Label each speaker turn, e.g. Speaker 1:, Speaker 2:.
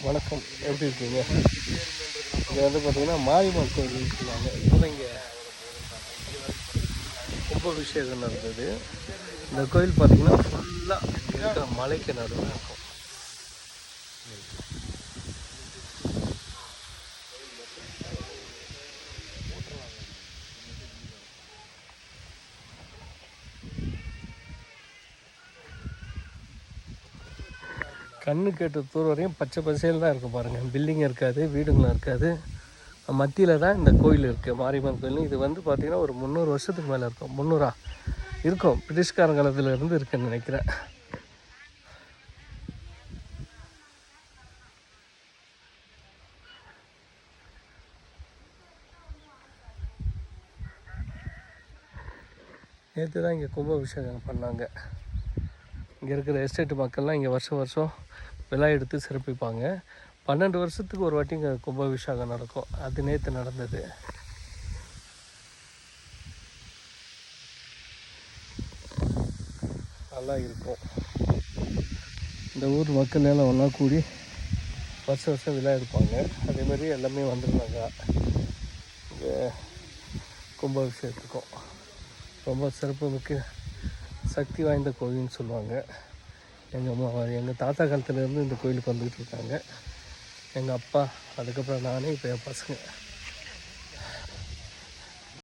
Speaker 1: வணக்கம், எப்படி இருக்கீங்க? இங்கே வந்து பார்த்தீங்கன்னா மாரியம்மன் கோயில் சொல்லுவாங்க. இப்போ இங்கே கும்பாபிஷேகம் நடந்தது. இந்த கோயில் பார்த்தீங்கன்னா ஃபுல்லாக இருக்கிற மலைக்கு நடுவில் இருக்கும். கண்ணு கேட்ட தூரம் வரையும் பச்சை பசேல் தான் இருக்கும் பாருங்கள். பில்டிங் இருக்காது, வீடுங்களும் இருக்காது. மத்தியில் தான் இந்த கோயில் இருக்குது, மாரியம்மன் கோயில். இது வந்து பார்த்திங்கன்னா ஒரு 300 வருஷத்துக்கு மேலே இருக்கும். 300 இருக்கும், பிரிட்டிஷ்காரன் காலத்துலேருந்து இருக்குதுன்னு நினைக்கிறேன். நேற்று தான் இங்கே கும்பாபிஷேகம் பண்ணாங்க. இங்கே இருக்கிற எஸ்டேட்டு மக்கள்லாம் இங்கே வருஷம் வருஷம் விழா எடுத்து சிறப்பிப்பாங்க. 12 வருஷத்துக்கு ஒரு வாட்டி இங்கே கும்பாபிஷேகம் நடக்கும். அது நேற்று நடந்தது. நல்லா இருக்கும். இந்த ஊர் மக்கள் எல்லாம் ஒன்றா கூடி வருஷம் வருஷம் விழா எடுப்பாங்க. அதேமாதிரி எல்லாமே வந்துருந்தாங்க இங்கே கும்பாபிஷேகத்துக்கும். ரொம்ப சிறப்பு மிக்க சக்தி வாய்ந்த கோயில்னு சொல்லுவாங்க. எங்கள் தாத்தா காலத்துலேருந்து இந்த கோயிலுக்கு வந்துக்கிட்டு இருக்காங்க. எங்கள் அப்பா, அதுக்கப்புறம் நானே, இப்போ என் பசங்க.